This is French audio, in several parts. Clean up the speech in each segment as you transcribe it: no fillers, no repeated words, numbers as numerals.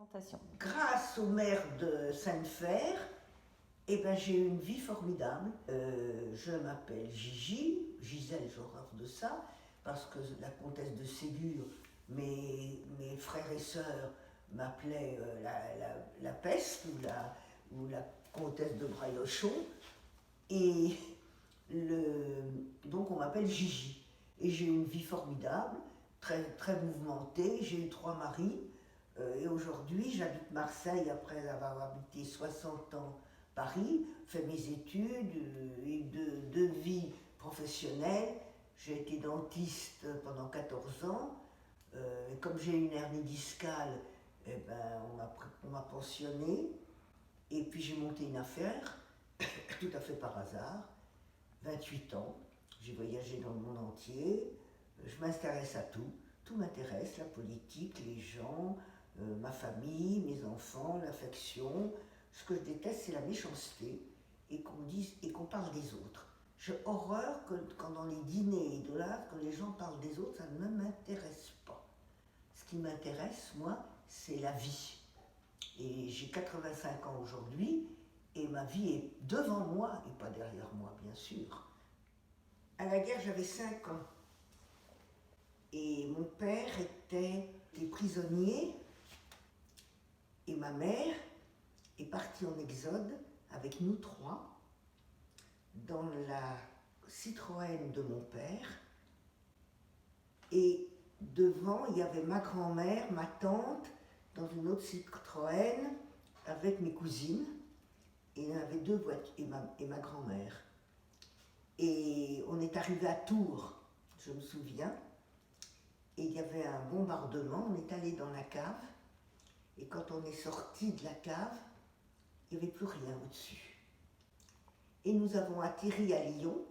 présentation. Grâce au maire de Sainte-Fère, j'ai eu une vie formidable. Je m'appelle Gigi, Gisèle, je rêve de ça, parce que la comtesse de Ségur, mes frères et sœurs m'appelaient la peste ou la comtesse de Braillochon. Et donc on m'appelle Gigi. Et j'ai eu une vie formidable, très, très mouvementée. J'ai eu 3 maris. Et aujourd'hui, j'habite Marseille après avoir habité 60 ans Paris, fait mes études, et deux vies professionnelles. J'ai été dentiste pendant 14 ans. Et comme j'ai une hernie discale, on m'a pensionné. Et puis j'ai monté une affaire, tout à fait par hasard, 28 ans. J'ai voyagé dans le monde entier. Je m'intéresse à tout. Tout m'intéresse, la politique, les gens, ma famille, mes enfants, l'affection. Ce que je déteste, c'est la méchanceté et qu'on parle des autres. J'ai horreur quand dans les dîners idolâtres, quand les gens parlent des autres, ça ne m'intéresse pas. Ce qui m'intéresse, moi, c'est la vie. Et j'ai 85 ans aujourd'hui et ma vie est devant moi et pas derrière moi, bien sûr. À la guerre, j'avais 5 ans. Et mon père était prisonnier et ma mère est partie en exode avec nous 3 dans la Citroën de mon père. Et devant, il y avait ma grand-mère, ma tante, dans une autre Citroën avec mes cousines. Et il y en avait 2 voitures et ma grand-mère. Et on est arrivé à Tours, je me souviens. Et il y avait un bombardement, on est allé dans la cave, et quand on est sorti de la cave, il n'y avait plus rien au-dessus. Et nous avons atterri à Lyon.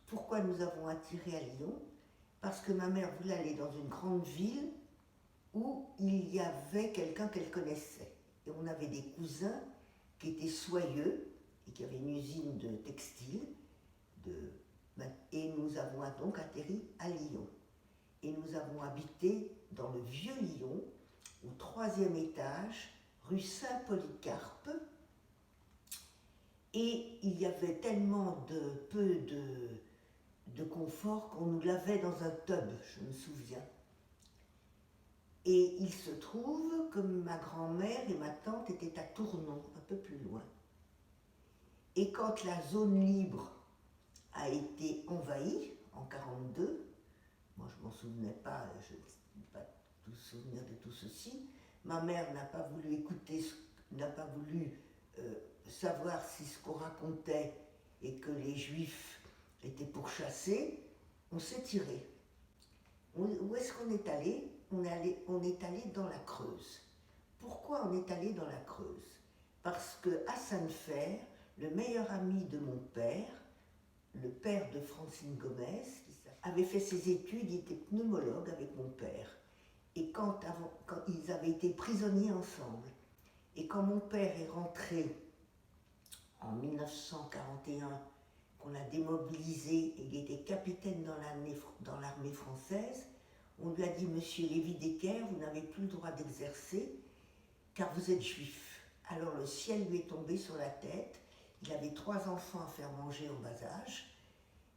Pourquoi nous avons atterri à Lyon? Parce que ma mère voulait aller dans une grande ville où il y avait quelqu'un qu'elle connaissait. Et on avait des cousins qui étaient soyeux, et qui avaient une usine de textile, et nous avons donc atterri à Lyon. Et nous avons habité dans le vieux Lyon, au 3e étage, rue Saint-Polycarpe. Et il y avait tellement peu de confort qu'on nous lavait dans un tub, je me souviens. Et il se trouve que ma grand-mère et ma tante étaient à Tournon, un peu plus loin. Et quand la zone libre a été envahie, en 1942, moi, je ne m'en souvenais pas, je n'ai pas tout souvenir de tout ceci. Ma mère n'a pas voulu écouter, n'a pas voulu savoir si ce qu'on racontait et que les Juifs étaient pourchassés. On s'est tiré. Où est-ce qu'on est allé? On est allé dans la Creuse. Pourquoi on est allé dans la Creuse? Parce qu'à Sainte-Fère, le meilleur ami de mon père, le père de Francine Gomez, avait fait ses études, il était pneumologue avec mon père. Et quand ils avaient été prisonniers ensemble, et quand mon père est rentré en 1941, qu'on l'a démobilisé et il était capitaine dans l'armée française, on lui a dit « Monsieur Lévy-Desquer, vous n'avez plus le droit d'exercer car vous êtes juif ». Alors le ciel lui est tombé sur la tête. Il avait 3 enfants à faire manger au bas âge.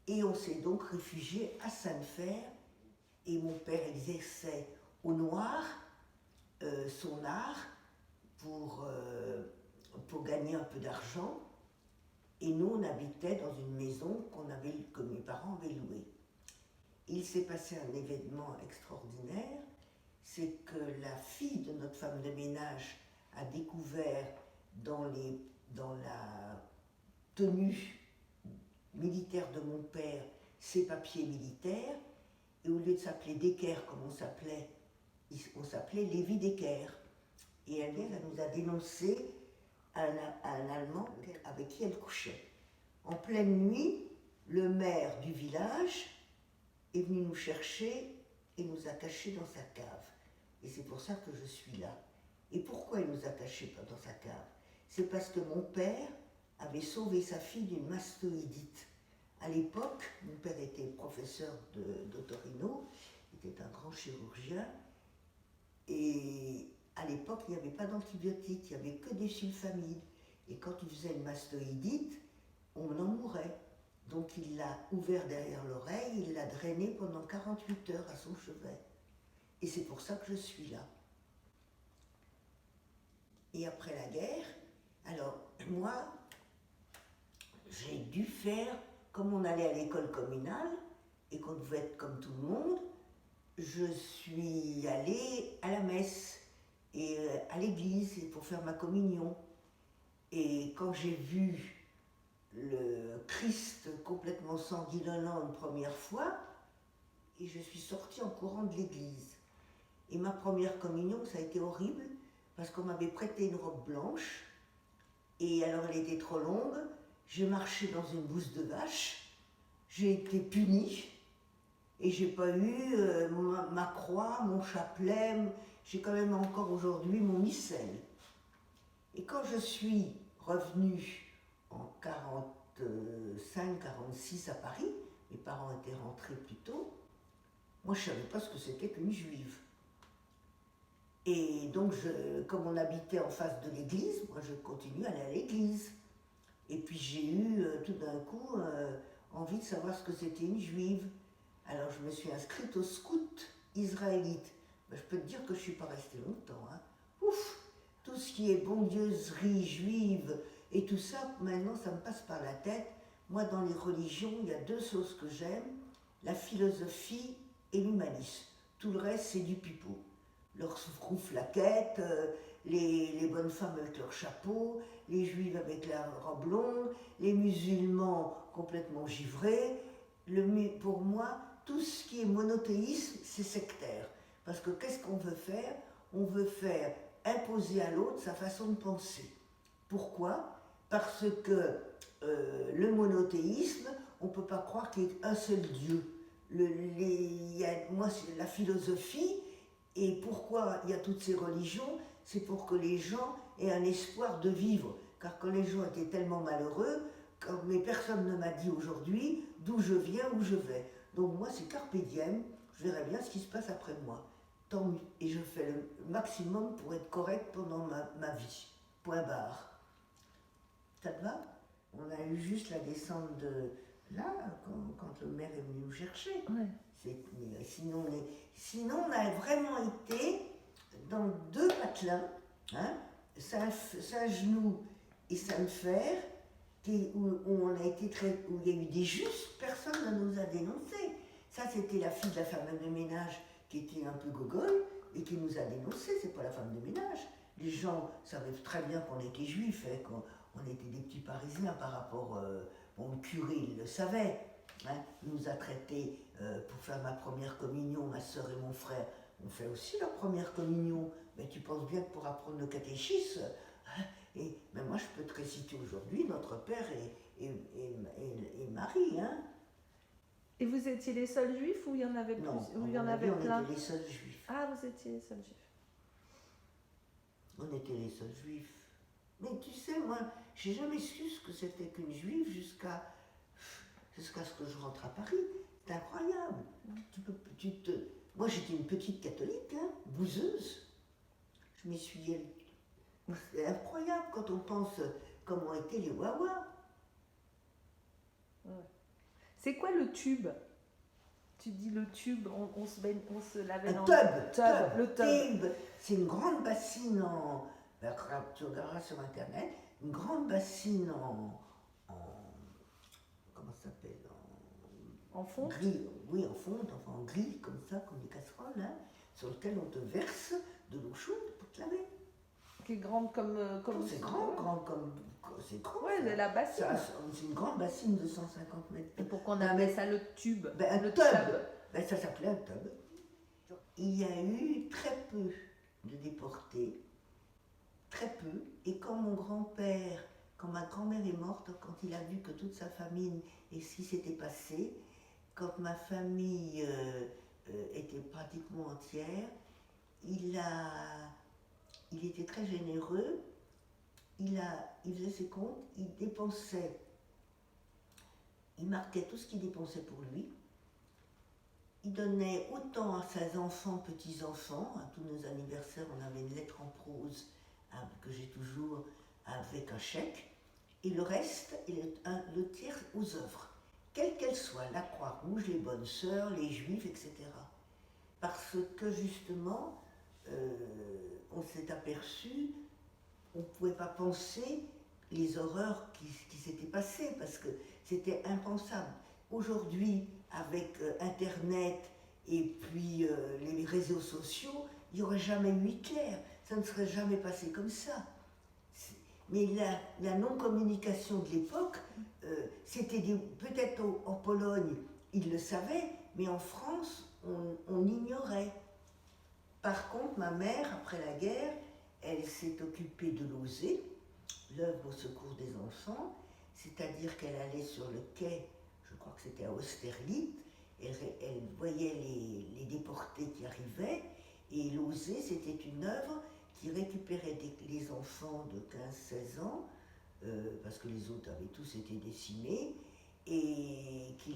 Et on s'est donc réfugié à Sainte-Fère. Et mon père exerçait au noir son art pour gagner un peu d'argent. Et nous, on habitait dans une maison que mes parents avaient louée. Il s'est passé un événement extraordinaire, c'est que la fille de notre femme de ménage a découvert dans la tenue militaire de mon père ses papiers militaires, et au lieu de s'appeler Desquer comme on s'appelait Lévy-Desquer. Et elle nous a dénoncé un Allemand avec qui elle couchait. En pleine nuit, le maire du village est venu nous chercher et nous a cachés dans sa cave. Et c'est pour ça que je suis là. Et pourquoi il nous a cachés dans sa cave? C'est parce que mon père avait sauvé sa fille d'une mastoïdite. À l'époque, mon père était professeur d'otorino, il était un grand chirurgien, et à l'époque, il n'y avait pas d'antibiotiques, il n'y avait que des sulfamides. Et quand il faisait une mastoïdite, on en mourait. Donc il l'a ouvert derrière l'oreille, il l'a drainé pendant 48 heures à son chevet. Et c'est pour ça que je suis là. Et après la guerre, alors moi, j'ai dû faire, comme on allait à l'école communale, et qu'on devait être comme tout le monde, je suis allée à la messe, et à l'église, pour faire ma communion. Et quand j'ai vu le Christ complètement sanguinolent une première fois, et je suis sortie en courant de l'église. Et ma première communion, ça a été horrible, parce qu'on m'avait prêté une robe blanche, et alors elle était trop longue, j'ai marché dans une bouse de vache, j'ai été punie, et j'ai pas eu ma croix, mon chapelet, j'ai quand même encore aujourd'hui mon missel. Et quand je suis revenue en 45-46 à Paris, mes parents étaient rentrés plus tôt, moi je savais pas ce que c'était qu'une juive. Et donc, comme on habitait en face de l'église, moi je continue à aller à l'église. Et puis j'ai eu tout d'un coup envie de savoir ce que c'était une juive. Alors je me suis inscrite au scout israélite. Ben, je peux te dire que je ne suis pas restée longtemps. Hein. Ouf, tout ce qui est bondieuserie juive et tout ça, maintenant ça me passe par la tête. Moi dans les religions, il y a deux choses que j'aime, la philosophie et l'humanisme. Tout le reste c'est du pipeau. Leurs frouflaquettes, les bonnes femmes avec leur chapeau, les juives avec la robe longue, les musulmans complètement givrés. Pour moi, tout ce qui est monothéisme, c'est sectaire. Parce que qu'est-ce qu'on veut faire? On veut faire imposer à l'autre sa façon de penser. Pourquoi? Parce que le monothéisme, on ne peut pas croire qu'il y ait un seul Dieu. Moi, c'est la philosophie. Et pourquoi il y a toutes ces religions? C'est pour que les gens aient un espoir de vivre. Car quand les gens étaient tellement malheureux, mais personne ne m'a dit aujourd'hui d'où je viens, où je vais. Donc moi, c'est carpe diem, je verrai bien ce qui se passe après moi. Tant mieux. Et je fais le maximum pour être correct pendant ma vie. Point barre. Ça te va? On a eu juste la descente de là, quand le maire est venu nous chercher. Ouais. Sinon, on a vraiment été dans deux patelins, hein, Saint-Genoux et Sainte-Fer, où on a été où il y a eu des justes, personne ne nous a dénoncés. Ça, c'était la fille de la femme de ménage qui était un peu gogole et qui nous a dénoncés, c'est pas la femme de ménage. Les gens savaient très bien qu'on était juifs, hein, qu'on était des petits Parisiens par rapport. Bon, le curé, il le savait. Hein, il nous a traités pour faire ma première communion, ma soeur et mon frère. On fait aussi leur première communion. Mais tu penses bien que pour apprendre le catéchisme, hein, mais moi je peux te réciter aujourd'hui notre Père et Marie. Hein. Et vous étiez les seuls juifs ou il y en avait non, plus? Ou il y en avait plein? On était les seuls juifs. Ah, vous étiez les seuls juifs. On était les seuls juifs. Mais tu sais, moi, j'ai jamais su ce que c'était qu'une juive jusqu'à ce que je rentre à Paris. C'est incroyable. Moi, j'étais une petite catholique, hein, bouseuse. Je m'essuyais. C'est incroyable quand on pense comment étaient les Wawa. Ouais. C'est quoi le tube? Tu dis le tube, on se lavait dans Le tub. tub. C'est une grande bassine en... Tu regarderas sur internet, une grande bassine en comment ça s'appelle? En fonte? Gris, oui, en fonte, enfin en gris, comme ça, comme des casseroles, hein, sur lequel on te verse de l'eau chaude pour te laver. Qui est grande comme... c'est grand comme... C'est grand. Ouais, c'est la bassine. C'est une grande bassine de 150 mètres. Et pourquoi on appelle ça le tube? Le tub. Ben, ça s'appelait un tub. Il y a eu très peu de déportés. Très peu. Et quand ma grand-mère est morte, quand il a vu que toute sa famille et ce qui s'était passé, quand ma famille était pratiquement entière, il était très généreux, il faisait ses comptes, il dépensait, il marquait tout ce qu'il dépensait pour lui, il donnait autant à ses enfants, petits-enfants, à tous nos anniversaires, on avait une lettre en prose que j'ai toujours avec un chèque, et le reste, le tiers aux œuvres, quelles qu'elles soient, la Croix-Rouge, les Bonnes Sœurs, les Juifs, etc. Parce que justement, on s'est aperçu, on ne pouvait pas penser les horreurs qui s'étaient passées, parce que c'était impensable. Aujourd'hui, avec Internet et puis les réseaux sociaux, il n'y aurait jamais eu Hitler, ça ne serait jamais passé comme ça. Mais la non-communication de l'époque, c'était peut-être en Pologne, ils le savaient, mais en France, on ignorait. Par contre, ma mère, après la guerre, elle s'est occupée de l'OSE, l'œuvre au secours des enfants, c'est-à-dire qu'elle allait sur le quai, je crois que c'était à Austerlitz, elle voyait les déportés qui arrivaient, et l'OSE, c'était une œuvre qui récupérait les enfants de 15-16 ans, parce que les autres avaient tous été décimés, et qui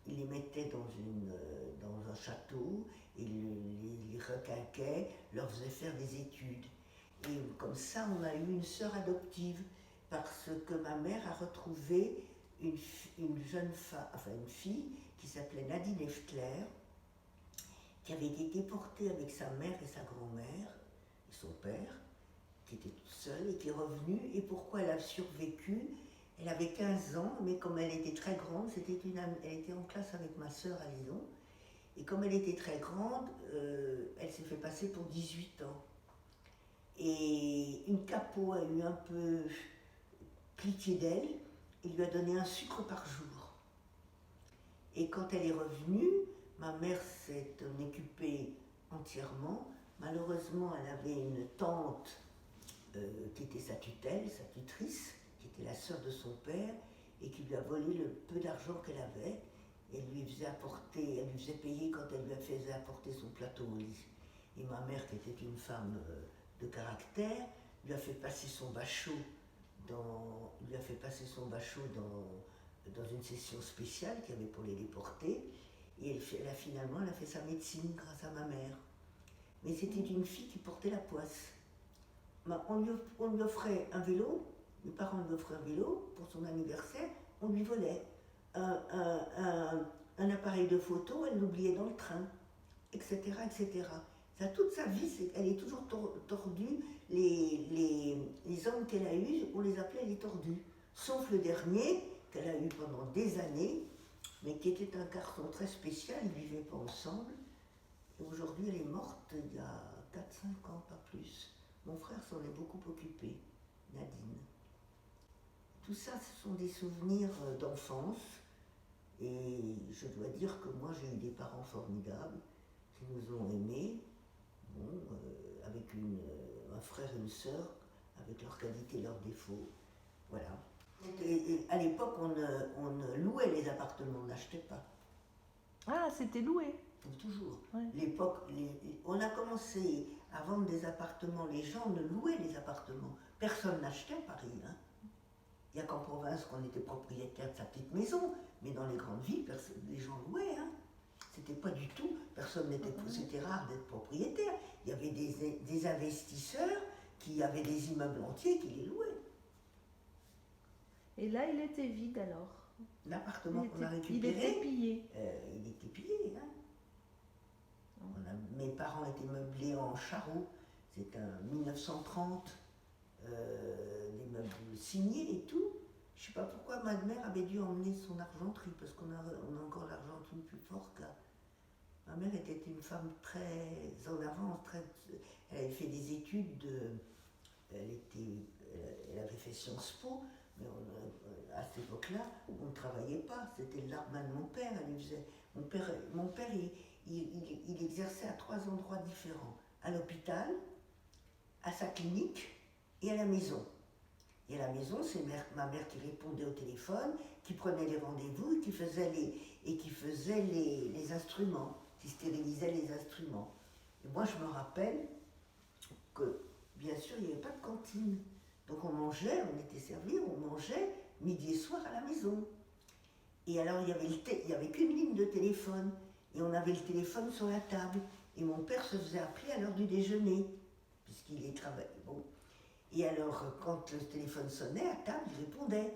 les mettait dans un château, et les requinquait, leur faisait faire des études. Et comme ça, on a eu une sœur adoptive, parce que ma mère a retrouvé une fille qui s'appelait Nadine Eftler, qui avait été déportée avec sa mère et sa grand-mère, et son père, qui était toute seule et qui est revenue. Et pourquoi elle a survécu? Elle avait 15 ans, mais comme elle était très grande, elle était en classe avec ma sœur à Lyon, et comme elle était très grande, elle s'est fait passer pour 18 ans. Et une capo a eu un peu pitié d'elle et lui a donné un sucre par jour. Et quand elle est revenue, ma mère s'est occupée entièrement. Malheureusement, elle avait une tante qui était sa tutelle, sa tutrice, qui était la sœur de son père, et qui lui a volé le peu d'argent qu'elle avait. Elle lui faisait payer quand elle lui faisait apporter son plateau au lit. Et ma mère, qui était une femme de caractère, lui a fait passer son bachot dans une session spéciale qu'il y avait pour les déportés. Et elle a fait sa médecine grâce à ma mère. Mais c'était une fille qui portait la poisse. On lui offrait un vélo, mes parents lui offraient un vélo pour son anniversaire, on lui volait un appareil de photo, elle l'oubliait dans le train, etc. etc. Ça, toute sa vie, elle est toujours tordue. Les hommes qu'elle a eus, on les appelait les tordus. Sauf le dernier, qu'elle a eu pendant des années, mais qui était un garçon très spécial, ils ne vivaient pas ensemble. Et aujourd'hui, elle est morte il y a 4-5 ans, pas plus. Mon frère s'en est beaucoup occupé, Nadine. Tout ça, ce sont des souvenirs d'enfance. Et je dois dire que moi, j'ai eu des parents formidables qui nous ont aimés, avec un frère et une sœur, avec leurs qualités et leurs défauts. Voilà. Et à l'époque, on louait les appartements, on n'achetait pas. Ah, c'était loué. Toujours. Ouais. L'époque, on a commencé à vendre des appartements, les gens ne louaient les appartements. Personne n'achetait à Paris. Hein. Il n'y a qu'en province qu'on était propriétaire de sa petite maison, mais dans les grandes villes, les gens louaient. Hein. C'était pas du tout, c'était rare d'être propriétaire. Il y avait des investisseurs qui avaient des immeubles entiers qui les louaient. Et là, il était vide alors. L'appartement qu'on a récupéré, il était pillé. Il était pillé. Hein. Mes parents étaient meublés en charreau, c'était en 1930, des meubles signés et tout. Je ne sais pas pourquoi ma mère avait dû emmener son argenterie, parce qu'on a encore l'argenterie plus fort qu'à. Ma mère était une femme très en avance, elle avait fait des études, elle avait fait Sciences Po, mais à cette époque-là, on ne travaillait pas, c'était l'arme de mon père, elle faisait. Mon père il exerçait à 3 endroits différents, à l'hôpital, à sa clinique et à la maison. Et à la maison, c'est ma mère qui répondait au téléphone, qui prenait les rendez-vous et qui faisait les instruments, qui stérilisait les instruments. Et moi, je me rappelle que, bien sûr, il n'y avait pas de cantine. Donc on mangeait, on était servis, on mangeait midi et soir à la maison. Et alors, il n'y avait qu'une ligne de téléphone. Et on avait le téléphone sur la table. Et mon père se faisait appeler à l'heure du déjeuner, puisqu'il y travaillait. Bon. Et alors, quand le téléphone sonnait à table, il répondait.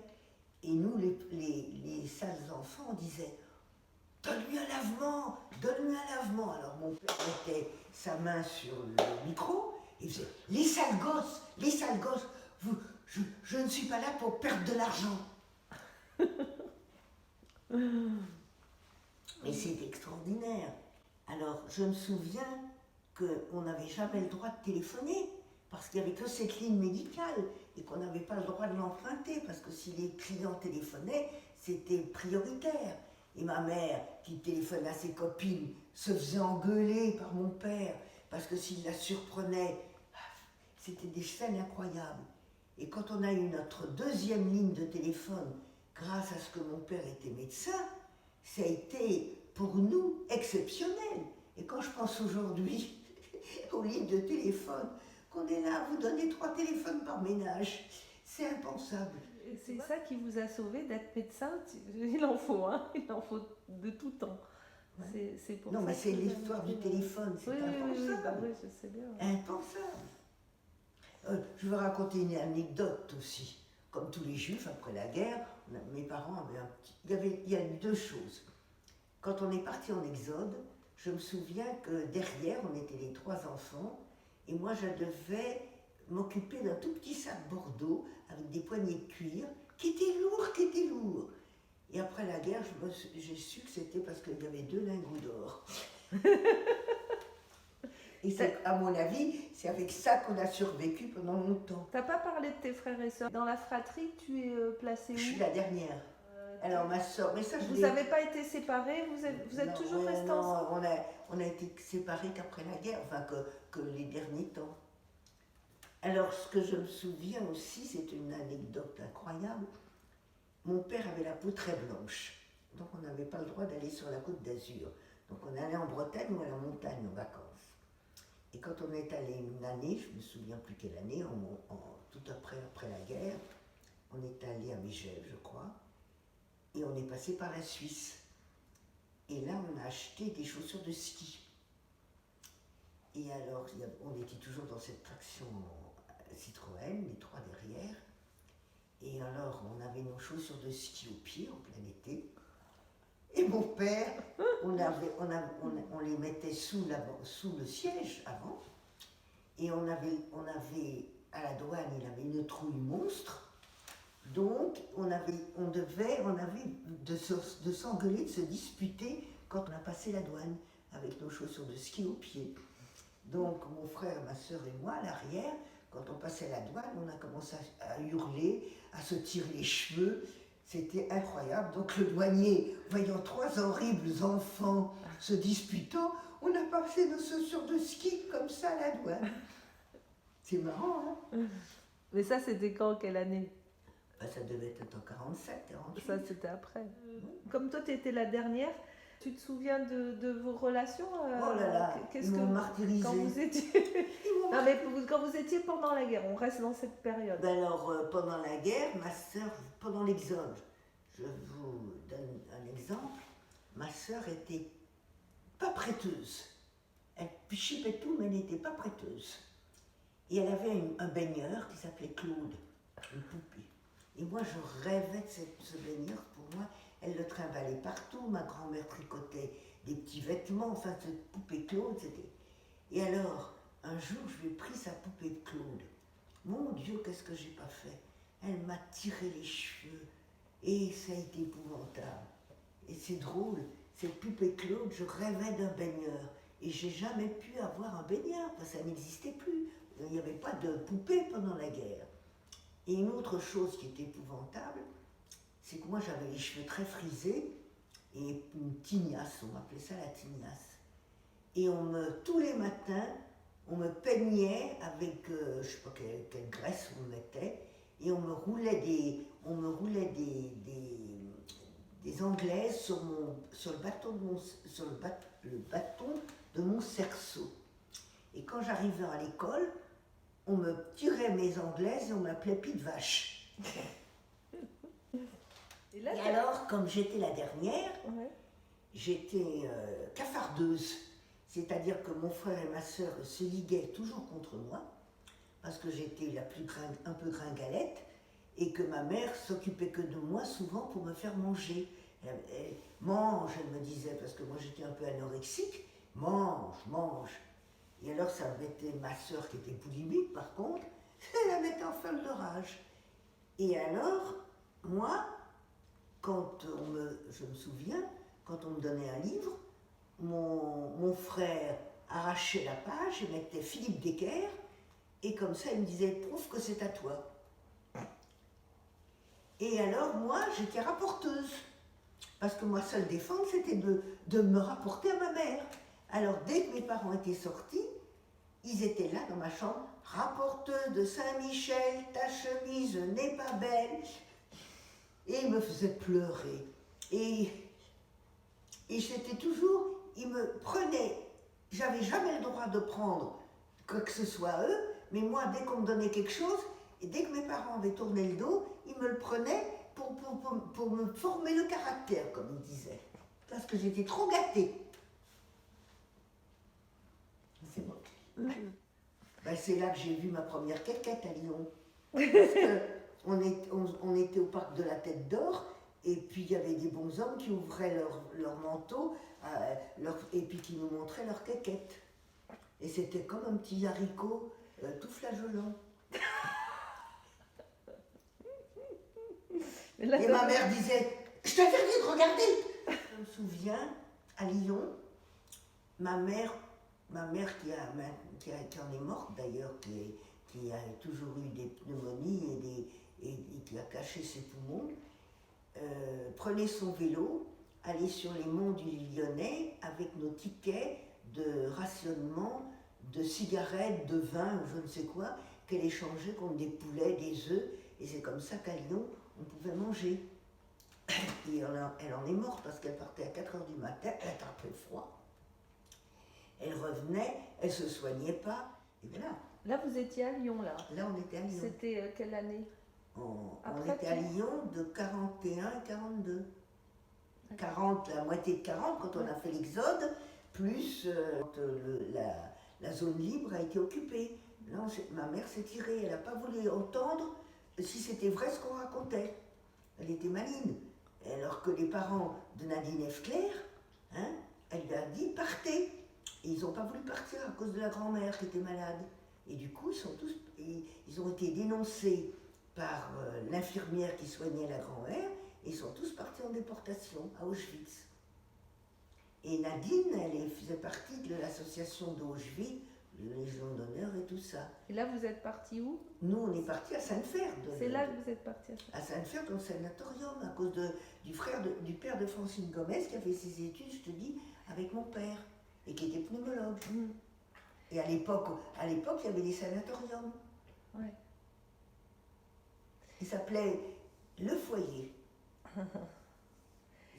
Et nous, les sales enfants, on disait « Donne-lui un lavement, donne-lui un lavement !» Alors mon père mettait sa main sur le micro et faisait « Les sales gosses, je ne suis pas là pour perdre de l'argent. » Mais c'est extraordinaire. Alors, je me souviens qu'on n'avait jamais le droit de téléphoner parce qu'il n'y avait que cette ligne médicale et qu'on n'avait pas le droit de l'emprunter parce que si les clients téléphonaient, c'était prioritaire. Et ma mère, qui téléphonait à ses copines, se faisait engueuler par mon père parce que s'il la surprenait, c'était des scènes incroyables. Et quand on a eu notre deuxième ligne de téléphone, grâce à ce que mon père était médecin, ça a été pour nous exceptionnel. Et quand je pense aujourd'hui aux lignes de téléphone, qu'on est là à vous donner 3 téléphones par ménage, c'est impensable. Et c'est ça qui vous a sauvé d'être médecin. Il en faut, hein, il en faut de tout temps. Ouais. C'est pour non, ça mais que c'est vous l'histoire avez du fait- téléphone, c'est Oui, impensable. bah oui, je sais bien. Impensable. Je vais raconter une anecdote aussi. Comme tous les juifs, après la guerre, mes parents avaient un petit... Il y a 2 choses. Quand on est parti en Exode, je me souviens que derrière, on était les 3 enfants, et moi je devais m'occuper d'un tout petit sac Bordeaux avec des poignées de cuir, qui étaient lourds. Et après la guerre, j'ai su que c'était parce qu'il y avait 2 lingots d'or. Et c'est, à mon avis, c'est avec ça qu'on a survécu pendant longtemps. T'as pas parlé de tes frères et sœurs. Dans la fratrie, tu es placée où? Je suis la dernière. Alors ma soeur, mais ça je Vous n'avez pas été séparés? Vous êtes non, toujours restés non, ensemble? on a été séparés qu'après la guerre, enfin que les derniers temps. Alors ce que je me souviens aussi, c'est une anecdote incroyable. Mon père avait la peau très blanche, donc on n'avait pas le droit d'aller sur la côte d'Azur. Donc on allait en Bretagne ou à la montagne en vacances. Et quand on est allé une année, je ne me souviens plus quelle année, tout après la guerre, on est allé à Megève, je crois, et on est passé par la Suisse. Et là, on a acheté des chaussures de ski. Et alors, on était toujours dans cette traction Citroën, les 3 derrière. Et alors, on avait nos chaussures de ski aux pieds en plein été. Et mon père, on les mettait sous le siège avant. Et on avait, à la douane, il avait une trouille monstre. Donc, on avait de s'engueuler, de se disputer quand on a passé la douane avec nos chaussures de ski aux pieds. Donc, mon frère, ma soeur et moi, à l'arrière, quand on passait la douane, on a commencé à hurler, à se tirer les cheveux. C'était incroyable. Donc, le douanier, voyant 3 horribles enfants se disputant, on a passé nos chaussures de ski comme ça à la douane. C'est marrant, hein? Mais ça, c'était quand? Quelle année? Ça devait être en 47, 48. Ça, c'était après. Comme toi, tu étais la dernière, tu te souviens de vos relations? Oh là là, ils m'ont martyrisée. Quand vous étiez... non, mais quand vous étiez pendant la guerre, on reste dans cette période. Ben alors, pendant la guerre, ma sœur, pendant l'exode, je vous donne un exemple, ma sœur était pas prêteuse. Elle chipait tout, mais elle n'était pas prêteuse. Et elle avait un baigneur qui s'appelait Claude, une poupée. Et moi, je rêvais de ce baigneur. Pour moi, elle le trimballait partout. Ma grand-mère tricotait des petits vêtements. Enfin, cette poupée Claude, c'était... Et alors, un jour, je lui ai pris sa poupée de Claude. Mon Dieu, qu'est-ce que j'ai pas fait? Elle m'a tiré les cheveux. Et ça a été épouvantable. Et c'est drôle, cette poupée Claude, je rêvais d'un baigneur. Et j'ai jamais pu avoir un baigneur, parce que ça n'existait plus. Il n'y avait pas de poupée pendant la guerre. Et une autre chose qui était épouvantable, c'est que moi j'avais les cheveux très frisés et une tignasse, on m'appelait ça la tignasse. Et tous les matins, on me peignait avec, je ne sais pas quelle graisse on me mettait, et on me roulait des anglaises sur le bâton de mon cerceau. Et quand j'arrivais à l'école, on me tirait mes anglaises et on m'appelait Pie de Vache. Et alors, comme j'étais la dernière, ouais. j'étais cafardeuse. C'est-à-dire que mon frère et ma sœur se liguaient toujours contre moi, parce que j'étais un peu gringalette, et que ma mère s'occupait que de moi souvent pour me faire manger. Mange, elle me disait, parce que moi j'étais un peu anorexique, mange, mange. Et alors ça mettait ma sœur qui était boulimique par contre, elle la mettait en folle de rage. Et alors, moi, je me souviens, quand on me donnait un livre, mon frère arrachait la page et mettait Philippe Decker, et comme ça il me disait prouve que c'est à toi. Et alors moi j'étais rapporteuse, parce que moi seule défense c'était de me rapporter à ma mère. Alors dès que mes parents étaient sortis, ils étaient là dans ma chambre, rapporteuse de Saint-Michel, ta chemise n'est pas belle, et ils me faisaient pleurer. Et c'était toujours, ils me prenaient, j'avais jamais le droit de prendre quoi que ce soit à eux, mais moi, dès qu'on me donnait quelque chose, et dès que mes parents avaient tourné le dos, ils me le prenaient pour me former le caractère, comme ils disaient. Parce que j'étais trop gâtée. C'est bon. Ben, c'est là que j'ai vu ma première quéquette à Lyon. Parce qu'on était au parc de la Tête d'Or, et puis il y avait des bons hommes qui ouvraient leur manteau et puis qui nous montraient leur quéquette. Et c'était comme un petit haricot tout flageolant. Et ma mère disait « Je t'interdis de regarder !» Je me souviens, à Lyon, ma mère qui en est morte d'ailleurs, qui a toujours eu des pneumonies et qui a caché ses poumons, prenait son vélo, allait sur les monts du Lyonnais avec nos tickets de rationnement, de cigarettes, de vin ou je ne sais quoi, qu'elle échangeait contre des poulets, des œufs, et c'est comme ça qu'à Lyon, on pouvait manger. Et elle en est morte parce qu'elle partait à 4h du matin, elle attrapait froid. Elle revenait, elle ne se soignait pas, et voilà. Là, vous étiez à Lyon, là. Là, on était à Lyon. C'était quelle année? On était à Lyon de 41 et 42. 40, la moitié de 40 quand on a fait l'exode, plus quand la zone libre a été occupée. Là, ma mère s'est tirée, elle n'a pas voulu entendre si c'était vrai ce qu'on racontait. Elle était maligne. Alors que les parents de Nadine Efcler, elle lui a dit partez. Et ils n'ont pas voulu partir à cause de la grand-mère qui était malade. Et du coup, ils ont été dénoncés par l'infirmière qui soignait la grand-mère, et ils sont tous partis en déportation à Auschwitz. Et Nadine, elle faisait partie de l'association d'Auschwitz, de Légion d'honneur et tout ça. Et là, vous êtes partis où? Nous, on est partis à Sainte-Ferde. C'est là que vous êtes partis à Sainte-Ferde, au sanatorium, à cause du père de Francine Gomez, qui a fait ses études, je te dis, avec mon père, et qui était pneumologue. Et à l'époque, il y avait des sanatoriums. Ouais. Il s'appelait Le Foyer.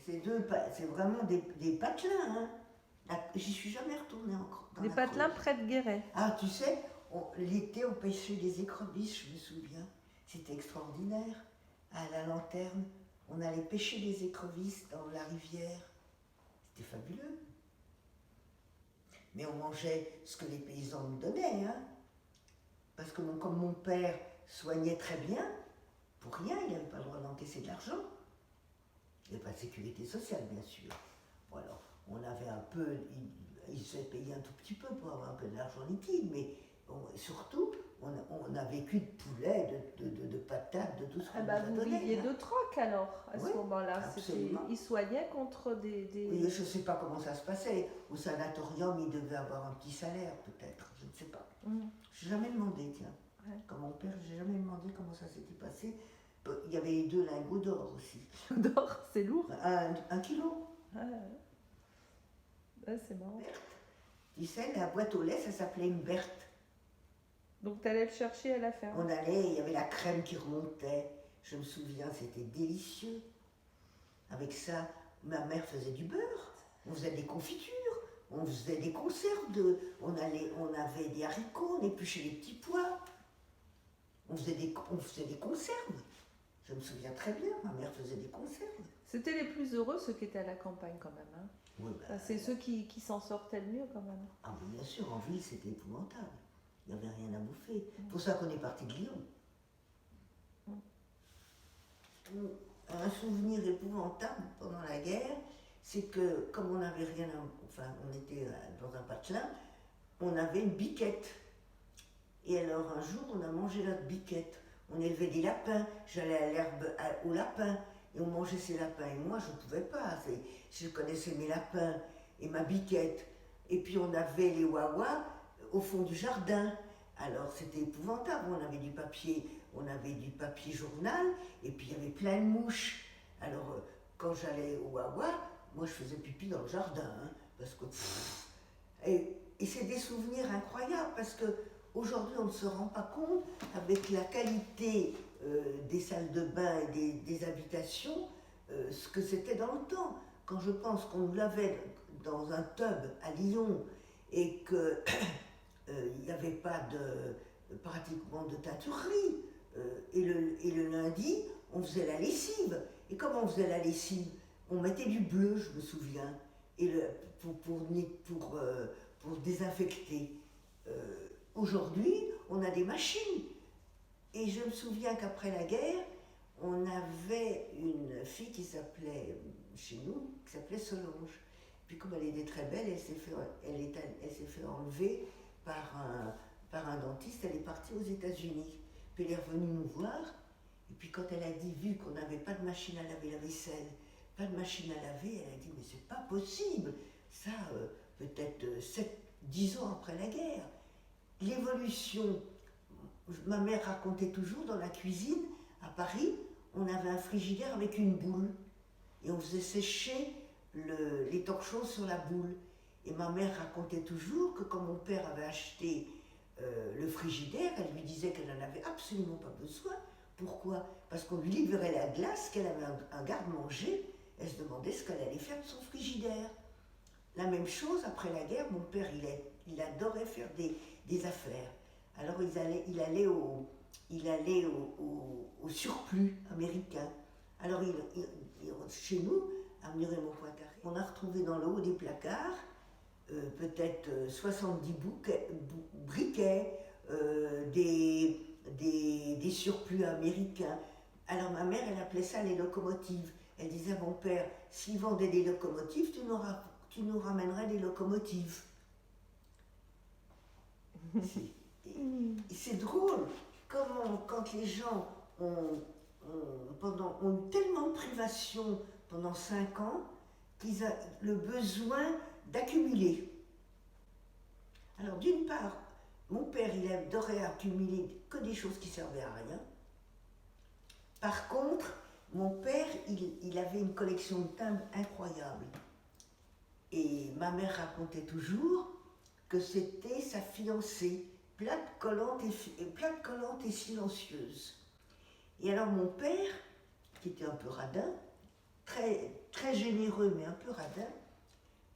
C'est vraiment des patelins. J'y suis jamais retournée encore. Des patelins près de Guéret. Ah, tu sais, l'été, on pêchait des écrevisses, je me souviens. C'était extraordinaire. À la lanterne, on allait pêcher des écrevisses dans la rivière. C'était fabuleux. Mais on mangeait ce que les paysans nous donnaient. Parce que comme mon père soignait très bien, pour rien, il n'avait pas le droit d'encaisser de l'argent. Il n'y avait pas de sécurité sociale, bien sûr. Bon, alors, on avait un peu, il se fait payer un tout petit peu pour avoir un peu d'argent liquide, mais surtout, on a vécu de poulet, de patates, de tout ce qu'on nous a donné. Vous viviez de troc alors, à ce moment-là. Absolument. Ils soignaient contre des... Oui, je ne sais pas comment ça se passait. Au sanatorium, il devait avoir un petit salaire, peut-être. Je ne sais pas. Je n'ai jamais demandé, tiens. Ouais. Comme mon père, je n'ai jamais demandé comment ça s'était passé. Il y avait 2 lingots d'or aussi. D'or, c'est lourd. 1 kilo. C'est marrant. Tu sais, la boîte au lait, ça s'appelait une Berthe. Donc tu allais le chercher à la ferme. On allait, il y avait la crème qui remontait. Je me souviens, c'était délicieux. Avec ça, ma mère faisait du beurre. On faisait des confitures. On faisait des conserves. On avait des haricots, on épluchait les petits pois. On faisait des conserves. Je me souviens très bien, ma mère faisait des conserves. C'était les plus heureux, ceux qui étaient à la campagne quand même. Hein. Oui, Enfin, c'est ceux qui s'en sortaient le mieux quand même. Ah, mais bien sûr, en ville, c'était épouvantable. Il n'y avait rien à bouffer. C'est pour ça qu'on est parti de Lyon. Un souvenir épouvantable pendant la guerre, c'est que comme on n'avait rien à... Enfin, on était dans un patelin, on avait une biquette. Et alors un jour, on a mangé notre biquette. On élevait des lapins, j'allais à l'herbe aux lapins, et on mangeait ces lapins. Et moi, je ne pouvais pas. Je connaissais mes lapins et ma biquette. Et puis on avait les wawas au fond du jardin. Alors c'était épouvantable, on avait du papier journal, et puis il y avait plein de mouches. Alors quand j'allais au wawa, moi je faisais pipi dans le jardin, hein, parce que... Et c'est des souvenirs incroyables, parce que aujourd'hui on ne se rend pas compte, avec la qualité des salles de bain et des habitations, ce que c'était dans le temps. Quand je pense qu'on nous lavait dans un tub à Lyon, et que il n'y avait pas pratiquement de teinturerie. Et le lundi, on faisait la lessive. Et comment on faisait la lessive? On mettait du bleu, je me souviens, pour désinfecter. Aujourd'hui, on a des machines. Et je me souviens qu'après la guerre, on avait une fille qui s'appelait, chez nous, qui s'appelait Solange. Puis comme elle était très belle, elle s'est fait enlever par un dentiste, elle est partie aux États-Unis. Puis elle est revenue nous voir, et puis quand elle a dit, vu qu'on n'avait pas de machine à laver la vaisselle, pas de machine à laver, elle a dit, mais c'est pas possible. Ça, peut-être 10 ans après la guerre. L'évolution, ma mère racontait toujours, dans la cuisine, à Paris, on avait un frigidaire avec une boule, et on faisait sécher les torchons sur la boule. Et ma mère racontait toujours que quand mon père avait acheté le frigidaire, elle lui disait qu'elle n'en avait absolument pas besoin. Pourquoi? Parce qu'on lui livrait la glace, qu'elle avait un garde-manger, elle se demandait ce qu'elle allait faire de son frigidaire. La même chose, après la guerre, mon père, il adorait faire des affaires. Alors il allait au surplus américain. Alors chez nous, à Muret-Mont-Poincaré, on a retrouvé dans le haut des placards peut-être 70 briquets, des surplus américains. Alors ma mère, elle appelait ça les locomotives. Elle disait à mon père, s'ils vendaient des locomotives, tu nous ramènerais des locomotives. C'est drôle, quand les gens ont eu tellement de privations pendant 5 ans, qu'ils ont le besoin d'accumuler. Alors d'une part, mon père, il adorait accumuler que des choses qui servaient à rien. Par contre, mon père, il avait une collection de timbres incroyable. Et ma mère racontait toujours que c'était sa fiancée, plate, collante et silencieuse. Et alors mon père, qui était un peu radin, très, très généreux mais un peu radin,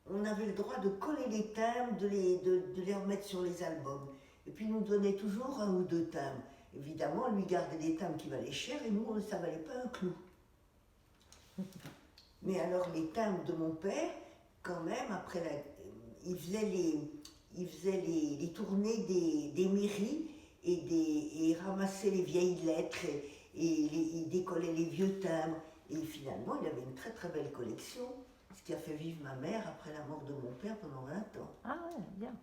on avait le droit de coller les timbres, de les remettre sur les albums. Et puis il nous donnait toujours 1 ou 2 timbres. Évidemment, lui gardait des timbres qui valaient cher et nous, ça ne valait pas un clou. Mais alors les timbres de mon père, quand même, il faisait les tournées des mairies et ramassait les vieilles lettres et il décollait les vieux timbres. Et finalement, il avait une très très belle collection, ce qui a fait vivre ma mère après la mort de mon père pendant 20 ans. Ah ouais, bien.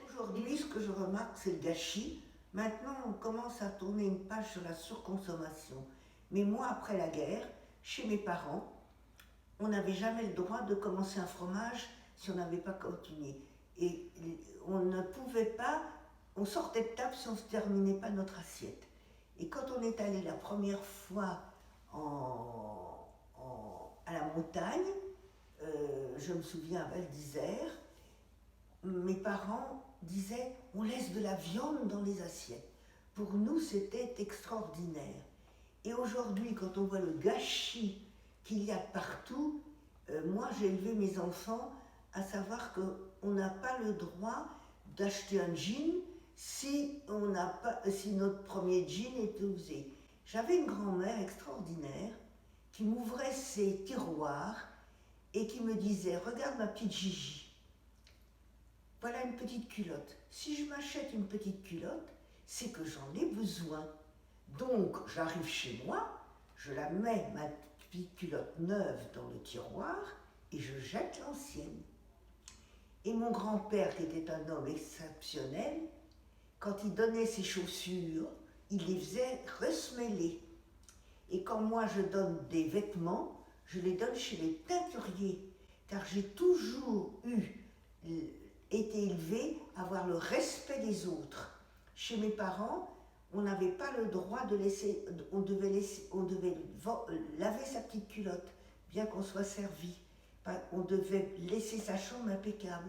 Aujourd'hui, ce que je remarque, c'est le gâchis. Maintenant, on commence à tourner une page sur la surconsommation. Mais moi, après la guerre, chez mes parents, on n'avait jamais le droit de commencer un fromage si on n'avait pas continué. Et on ne pouvait pas, on sortait de table si on ne se terminait pas notre assiette. Et quand on est allé la première fois à la montagne, je me souviens à Val d'Isère, mes parents disaient on laisse de la viande dans les assiettes. Pour nous, c'était extraordinaire. Et aujourd'hui, quand on voit le gâchis qu'il y a partout, moi j'ai élevé mes enfants à savoir qu'on n'a pas le droit d'acheter un jean si notre premier jean est usé. J'avais une grand-mère extraordinaire qui m'ouvrait ses tiroirs et qui me disait « Regarde ma petite Gigi, voilà une petite culotte. Si je m'achète une petite culotte, c'est que j'en ai besoin. Donc j'arrive chez moi, je la mets, ma petite culotte neuve, dans le tiroir et je jette l'ancienne. » Et mon grand-père, qui était un homme exceptionnel, quand il donnait ses chaussures, il les faisait ressemeler. Et quand moi je donne des vêtements, je les donne chez les teinturiers, car j'ai toujours été élevée à avoir le respect des autres. Chez mes parents, on n'avait pas le droit de laisser, on devait laver sa petite culotte, bien qu'on soit servi. On devait laisser sa chambre impeccable.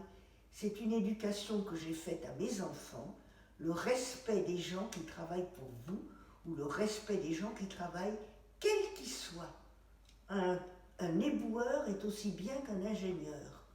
C'est une éducation que j'ai faite à mes enfants, le respect des gens qui travaillent pour vous, ou le respect des gens qui travaillent, quels qu'ils soient. Un éboueur est aussi bien qu'un ingénieur.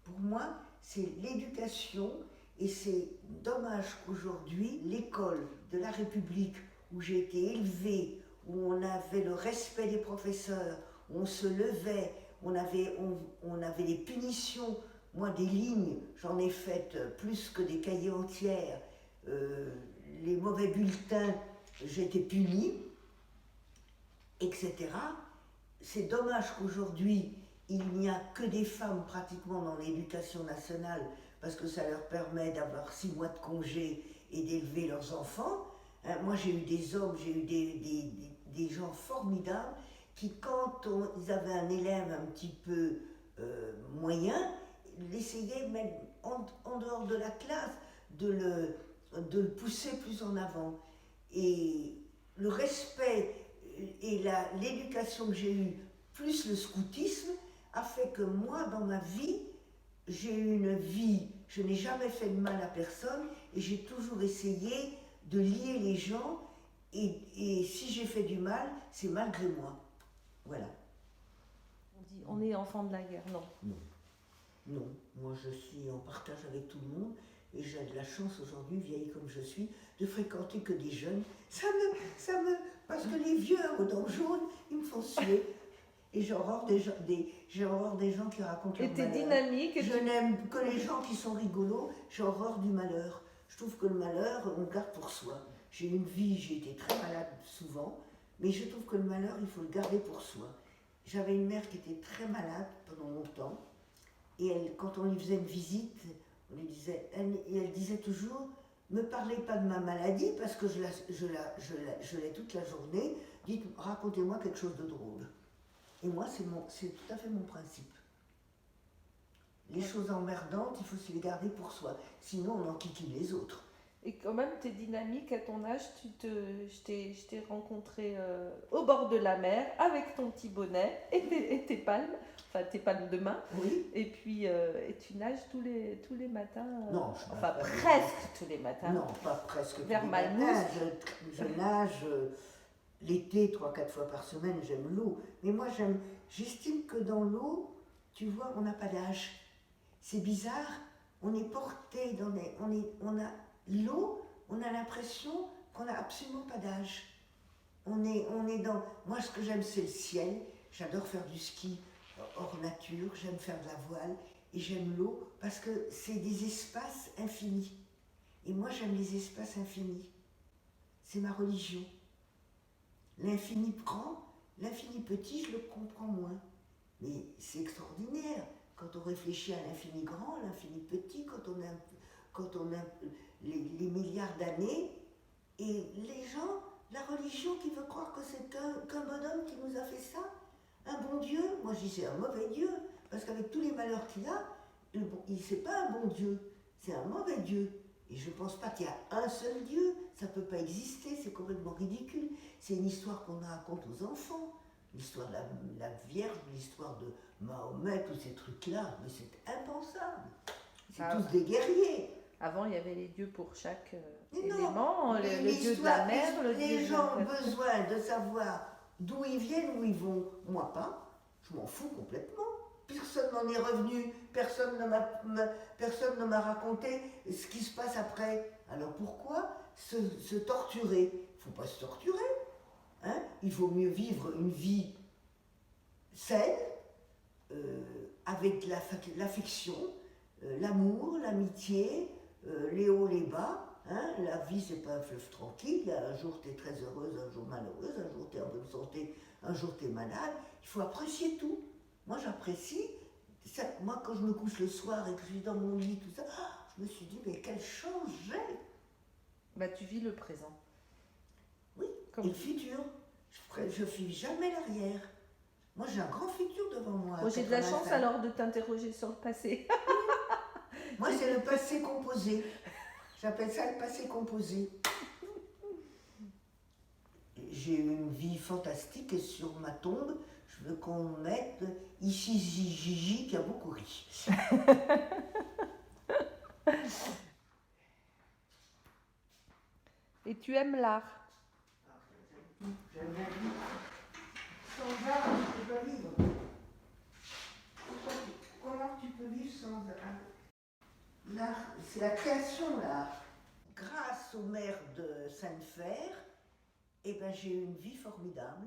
Pour moi, c'est l'éducation, et c'est dommage qu'aujourd'hui, l'école de la République, où j'ai été élevée, où on avait le respect des professeurs, où on se levait, on avait des punitions. Moi, des lignes, j'en ai faites plus que des cahiers entières. Les mauvais bulletins, j'étais punie, etc. C'est dommage qu'aujourd'hui, il n'y a que des femmes pratiquement dans l'éducation nationale, parce que ça leur permet d'avoir 6 mois de congé et d'élever leurs enfants. Moi, j'ai eu des hommes, j'ai eu des gens formidables qui, quand ils avaient un élève un petit peu moyen, l'essayaient même en dehors de la classe de le pousser plus en avant. Et le respect et l'éducation que j'ai eue, plus le scoutisme, a fait que moi, dans ma vie, j'ai eu une vie, je n'ai jamais fait de mal à personne et j'ai toujours essayé de lier les gens, et si j'ai fait du mal, c'est malgré moi. Voilà. On dit on est enfant de la guerre, non. Non, moi je suis en partage avec tout le monde et j'ai de la chance aujourd'hui, vieille comme je suis, de fréquenter que des jeunes. Parce que les vieux aux dents jaunes, ils me font suer. Et j'ai horreur des gens qui racontent leur malheur. Et t'es dynamique. Je n'aime que les gens qui sont rigolos, j'ai horreur du malheur. Je trouve que le malheur, on le garde pour soi. J'ai une vie, j'ai été très malade souvent, mais je trouve que le malheur, il faut le garder pour soi. J'avais une mère qui était très malade pendant longtemps, et elle, quand on lui faisait une visite, elle disait toujours « Me parlez pas de ma maladie, parce que je l'ai toute la journée, dites, racontez-moi quelque chose de drôle. » Et moi, c'est tout à fait mon principe. Les choses emmerdantes, il faut se les garder pour soi. Sinon, on enquiquine les autres. Et quand même, tu es dynamique à ton âge. Je t'ai rencontré au bord de la mer avec ton petit bonnet et tes palmes, enfin tes palmes de main. Oui. Et puis, et tu nages tous les matins. Non, enfin, presque tous les matins. Non, pas presque. Vers Malmousse. Je nage l'été 3-4 fois par semaine, j'aime l'eau. Mais moi, j'estime que dans l'eau, tu vois, on n'a pas d'âge. C'est bizarre, on est porté dans l'eau, on a l'impression qu'on n'a absolument pas d'âge. On est dans... Moi, ce que j'aime, c'est le ciel. J'adore faire du ski hors nature, j'aime faire de la voile et j'aime l'eau parce que c'est des espaces infinis. Et moi, j'aime les espaces infinis. C'est ma religion. L'infini grand, l'infini petit, je le comprends moins. Mais c'est extraordinaire quand on réfléchit à l'infini grand, l'infini petit, quand on a les milliards d'années. Et les gens, la religion qui veut croire que c'est qu'un bonhomme qui nous a fait ça, un bon Dieu. Moi je dis c'est un mauvais Dieu, parce qu'avec tous les malheurs qu'il a, c'est pas un bon Dieu, c'est un mauvais Dieu. Et je ne pense pas qu'il y a un seul Dieu, ça ne peut pas exister, c'est complètement ridicule. C'est une histoire qu'on raconte aux enfants, l'histoire de la Vierge, l'histoire de Mahomet, tous ces trucs-là, mais c'est impensable. C'est tous des guerriers. Avant, il y avait les dieux pour chaque Mais élément, le dieu de la mer, le dieu de la... Les gens ont besoin de savoir d'où ils viennent, où ils vont. Moi pas, je m'en fous complètement. Personne n'en est revenu, personne ne m'a raconté ce qui se passe après. Alors pourquoi se torturer? Il ne faut pas se torturer. Hein? Il vaut mieux vivre une vie saine, avec l'affection, l'amour, l'amitié, les hauts, les bas. Hein? La vie, c'est pas un fleuve tranquille. Un jour, tu es très heureuse, un jour malheureuse, un jour, tu es en bonne santé, un jour, tu es malade. Il faut apprécier tout. Moi, j'apprécie. Moi, quand je me couche le soir et que je suis dans mon lit, tout ça, je me suis dit, mais quelle chance j'ai! Bah, tu vis le présent. Oui, Comme et le futur. Je ne vis jamais l'arrière. Moi, j'ai un grand futur devant moi. Bon, j'ai de la chance alors de t'interroger sur le passé. Moi, c'est le passé composé. J'appelle ça le passé composé. J'ai une vie fantastique et sur ma tombe, je veux qu'on mette ici Gigi qui a beaucoup ri. Et tu aimes l'art? J'aime la vie. Sans art, tu peux pas vivre. Comment tu peux vivre sans art? L'art, c'est la création, l'art. Grâce aux mères de Sainte-Fère, eh ben, j'ai eu une vie formidable.